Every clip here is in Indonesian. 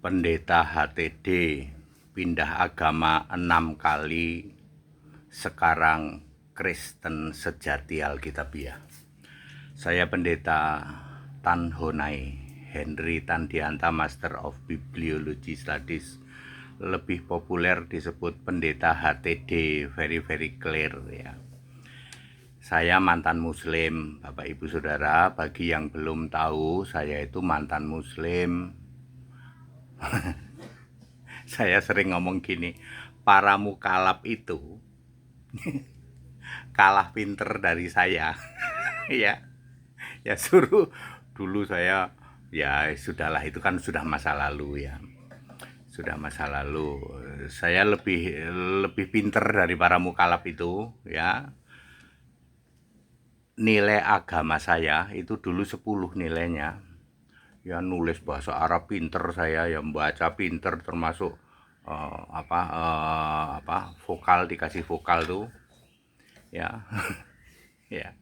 Pendeta HTD pindah agama 6 kali, sekarang Kristen sejati Alkitabiah. Saya Pendeta Tan Honai Henry Tandianta, Master of Bibliology Studies, lebih populer disebut Pendeta HTD, very clear ya. Saya mantan Muslim, Bapak Ibu Saudara. Bagi yang belum tahu, saya itu mantan Muslim. Saya sering ngomong gini, para mukalaf itu kalah pinter dari saya. ya ya suruh dulu saya, ya sudahlah, itu kan sudah masa lalu ya, sudah masa lalu. Saya lebih pinter dari para mukalaf itu ya. Nilai agama saya itu dulu 10 nilainya. Ya nulis bahasa Arab pinter saya, ya membaca pinter, termasuk vokal, dikasih vokal tuh ya. ya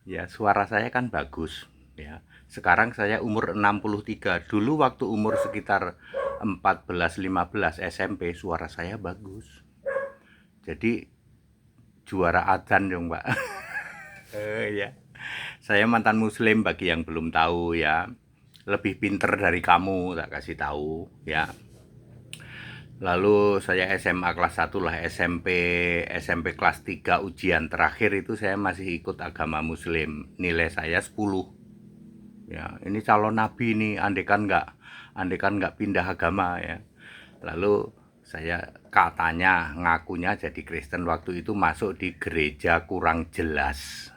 ya suara saya kan bagus ya. Sekarang saya umur 63. Dulu waktu umur sekitar 14-15 SMP, suara saya bagus. Jadi juara adzan dong, Pak. Ya. Saya mantan Muslim, bagi yang belum tahu ya. Lebih pinter dari kamu, tak kasih tahu ya. Lalu saya SMA kelas 1 lah, SMP kelas 3 ujian terakhir itu saya masih ikut agama Muslim. Nilai saya 10. Ya, ini calon nabi nih, andekan nggak pindah agama ya. Lalu saya katanya ngakunya jadi Kristen, waktu itu masuk di gereja kurang jelas.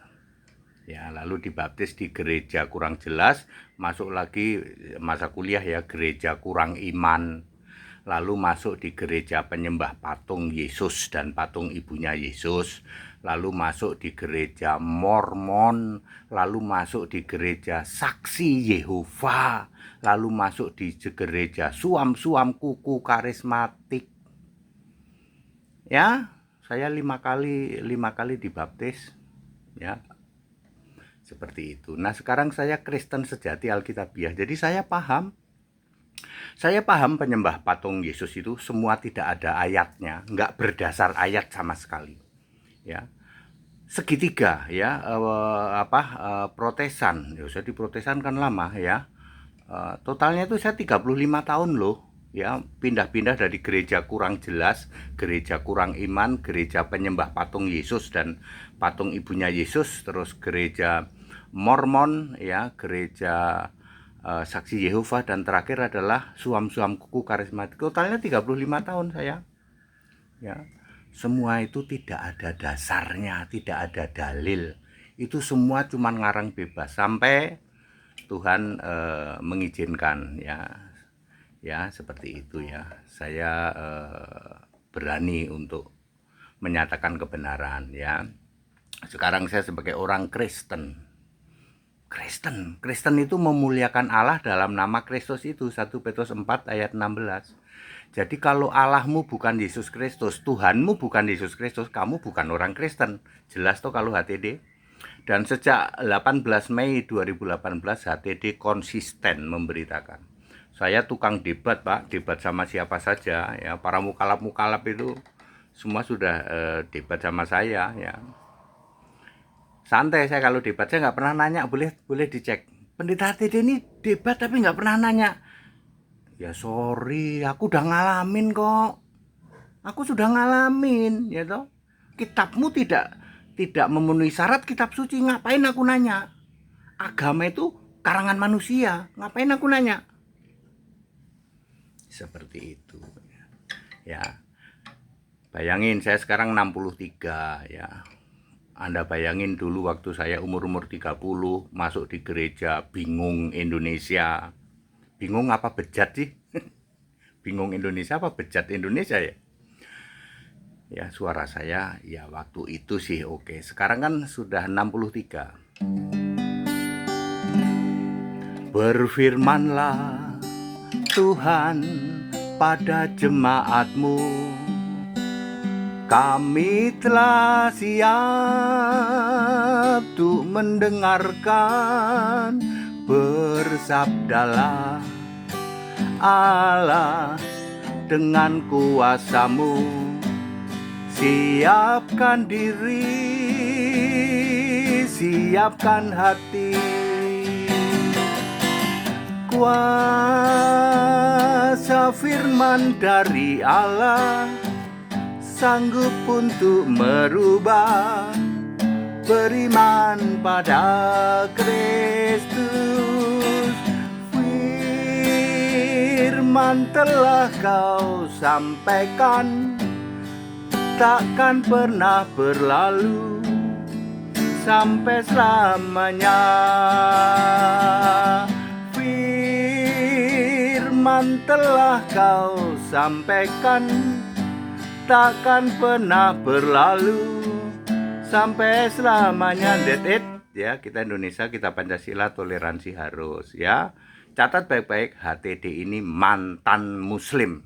Ya, lalu dibaptis di gereja kurang jelas, masuk lagi masa kuliah ya, gereja kurang iman. Lalu masuk di gereja penyembah patung Yesus dan patung ibunya Yesus. Lalu masuk di gereja Mormon, lalu masuk di gereja Saksi Yehova, lalu masuk di gereja suam-suam kuku karismatik. Ya, saya 5 kali dibaptis. Ya, seperti itu. Nah, sekarang saya Kristen sejati Alkitabiah. Jadi saya paham penyembah patung Yesus itu semua tidak ada ayatnya, nggak berdasar ayat sama sekali. Ya, segitiga ya, Protesan. Ya, saya di Protesan kan lama ya. Totalnya itu saya 35 tahun loh. Ya, pindah-pindah dari gereja kurang jelas, gereja kurang iman, gereja penyembah patung Yesus dan patung ibunya Yesus, terus gereja Mormon ya, gereja Saksi Yehova, dan terakhir adalah suam-suam kuku karismatik. Totalnya 35 tahun saya. Ya. Semua itu tidak ada dasarnya, tidak ada dalil. Itu semua cuma ngarang bebas sampai Tuhan mengizinkan ya. Ya, seperti itu ya. Saya berani untuk menyatakan kebenaran ya. Sekarang saya sebagai orang Kristen. Kristen itu memuliakan Allah dalam nama Kristus itu, 1 Petrus 4 ayat 16. Jadi kalau Allahmu bukan Yesus Kristus, Tuhanmu bukan Yesus Kristus, kamu bukan orang Kristen. Jelas toh kalau HTD. Dan sejak 18 Mei 2018 HTD konsisten memberitakan. Saya tukang debat, Pak, debat sama siapa saja ya. Para mukalaf itu semua sudah debat sama saya ya. Santai saya kalau debat, saya nggak pernah nanya, boleh dicek. Pendeta HTD ini debat tapi nggak pernah nanya. Ya sorry, aku udah ngalamin kok. Aku sudah ngalamin, ya toh. Kitabmu tidak memenuhi syarat kitab suci, ngapain aku nanya? Agama itu karangan manusia, ngapain aku nanya? Seperti itu. Ya. Bayangin saya sekarang 63 ya. Anda bayangin dulu waktu saya umur 30 masuk di gereja, bingung Indonesia. Bingung apa bejat sih? Bingung Indonesia apa bejat Indonesia ya? Ya, suara saya ya waktu itu sih oke. Sekarang kan sudah 63. Berfirmanlah Tuhan pada jemaat-Mu, kami telah siap untuk mendengarkan. Bersabdalah Allah, dengan kuasa-Mu, siapkan diri, siapkan hati. Kuasa firman dari Allah sanggup untuk merubah. Beriman pada Kristus. Firman telah kau sampaikan, takkan pernah berlalu sampai selamanya. Firman telah kau sampaikan, takkan pernah berlalu sampai selamanya. That's it ya. Kita Indonesia, kita Pancasila, toleransi harus ya. Catat baik-baik, HTD ini mantan muslim.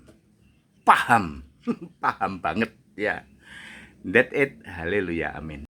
Paham. Paham banget ya. That's it. Haleluya, amin.